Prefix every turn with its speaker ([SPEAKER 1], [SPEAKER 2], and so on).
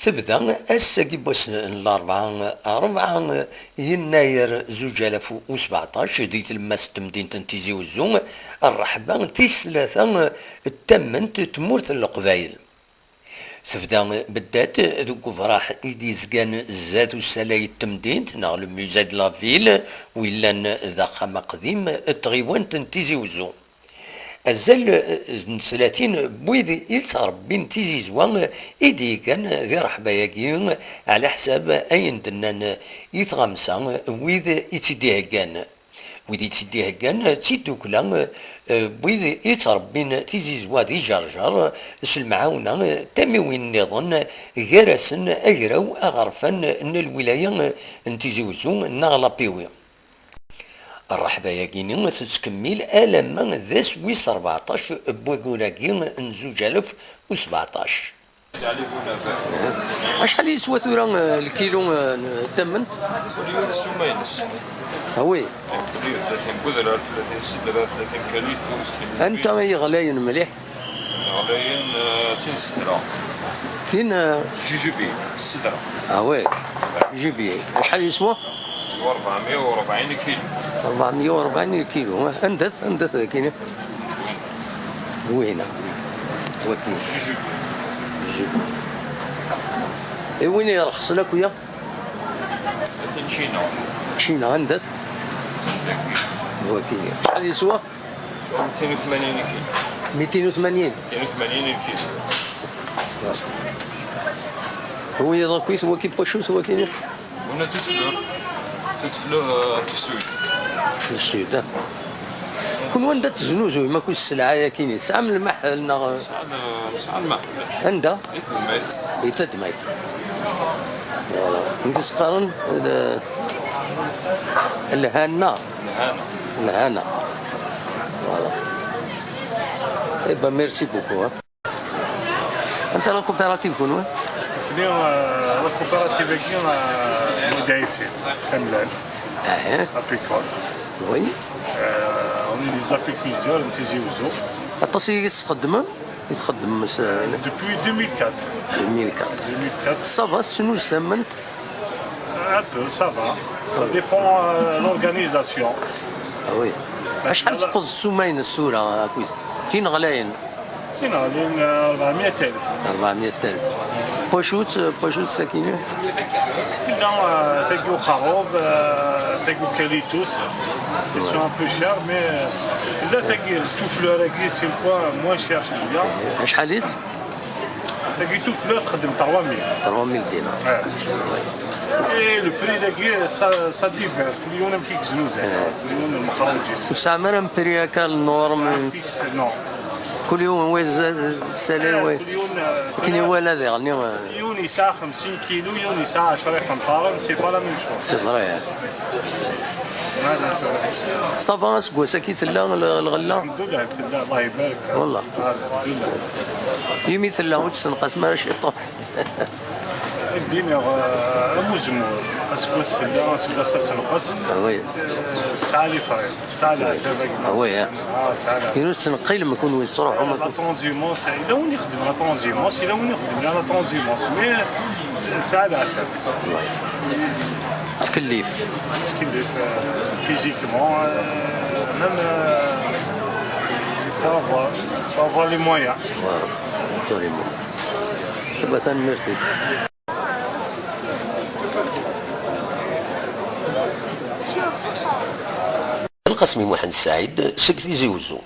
[SPEAKER 1] تبدا الساقي بوس أربعة يناير 2017 دي تلمس تمدينة تيزي وزون الرحبة تيس ثلاثة تمنت تمورت القبايل تبدا بدات دوك فراح يديزكان زاد وسلاي التمدين نغل ميزاد لافيل ولا ذا خما قديم تغيوان تيزي وزون الزل 30 بويد يتربين تيزي زوان إيدي كان ذي رحباياكين على حساب أين دنان يتغمسا ويد يتديه كان ويد يتديه كان تيدوكلا بويد يتربين تيزي زوا دي جرجر سلمعاونا تاميوين نظن غرسن أجراو أغرفن ان الولاية تيزي وزو نغلا بيوي الرحبة ياكيني تتكمل ألما ذا سويس 14 بوكولاكي 2017 شحال يسوى ثورا الكيلو التمن؟
[SPEAKER 2] اليوم السمينس
[SPEAKER 1] وي
[SPEAKER 2] 30 بودرة 30 سدرة 30 كاليتو
[SPEAKER 1] أنت غلاين مليح؟
[SPEAKER 2] غلاين 30 سدرة
[SPEAKER 1] 30
[SPEAKER 2] جوجوبي السدرة
[SPEAKER 1] وي جوجوبي شحال يسوى؟
[SPEAKER 2] 440 كيلو
[SPEAKER 1] 440 كيلو اندث كاين وين وكيل وين يرخص لك ويا؟ تشينا اندث وكيل شحال يسوى؟
[SPEAKER 2] 280 كيلو
[SPEAKER 1] 280
[SPEAKER 2] كيلو
[SPEAKER 1] هو يضاكويس هو كي باشوس هو كاين
[SPEAKER 2] هنا تتفلو في السود
[SPEAKER 1] السود كون وين تزنوزو ما كون السلعه يا كاين ساعه من المحل
[SPEAKER 2] ساعه الماء
[SPEAKER 1] عندها
[SPEAKER 2] الماء
[SPEAKER 1] يتدميت فوالا نقص قارن الهنا فوالا ايبا ميرسي بوكو انت لا كوبيراتيف كون وين؟
[SPEAKER 3] اليوم لا كوبيراتيف كيما مدايسين كاملين ابيكول
[SPEAKER 1] وي
[SPEAKER 3] اون لي زابيكولتور نتيزي وزو
[SPEAKER 1] التصيغ يتخدم
[SPEAKER 3] دوبوي 2004
[SPEAKER 1] صافا شنو ثمنت؟
[SPEAKER 3] un peu, ça va. Ça dépend de l'organisation.
[SPEAKER 1] وي شحال تقص السمين السوره كويس كاين غلاين
[SPEAKER 3] كاين غاليين 400,000
[SPEAKER 1] 400,000 بوشوت ساكنين
[SPEAKER 3] كنا تلقاو خروف تلقاو كاليتوس ils sont un peu chers mais là تلقاي tout fleur c'est quoi moins cher شويه
[SPEAKER 1] شحال يس؟
[SPEAKER 3] تلقاي tout fleur تخدم
[SPEAKER 1] 300 دينار
[SPEAKER 3] et le prix تلقاي ça diffère كل يوم كيكزنو زعما كل يوم المخرجين
[SPEAKER 1] وساعة مرة بريا كالنورم
[SPEAKER 3] فيكس نو
[SPEAKER 1] كل يوم ويز السلاوي كاين ولا ذي غني
[SPEAKER 3] يوني ساعة 50 كيلو يوني ساعة 10 قنطارة سي با لا ميم شوز
[SPEAKER 1] سي فري صافا سكوا ساكيت لا الغلا
[SPEAKER 3] الحمد لله الله يبارك
[SPEAKER 1] والله
[SPEAKER 3] الحمد لله
[SPEAKER 1] يمي ثلا وتسنقس ما راش يطوح
[SPEAKER 3] الدنيا مزمور اسكو السلا اسكو تنقص
[SPEAKER 1] وي
[SPEAKER 3] الساعة اللي فريق الساعة اللي عندها
[SPEAKER 1] وي
[SPEAKER 3] الساعة
[SPEAKER 1] كاينو تنقي لما يكون وين تروح
[SPEAKER 3] لا ترونزيمونس إلا وين يخدم لا ترونزيمونس إلا وين يخدم لا ترونزيمونس مي الساعة اللي عندها
[SPEAKER 1] تكليف
[SPEAKER 3] فيزيكمون ميم faut avoir les moyens
[SPEAKER 1] absolument تبا ميرسي القسمي محمد السعيد سكتي زيوزو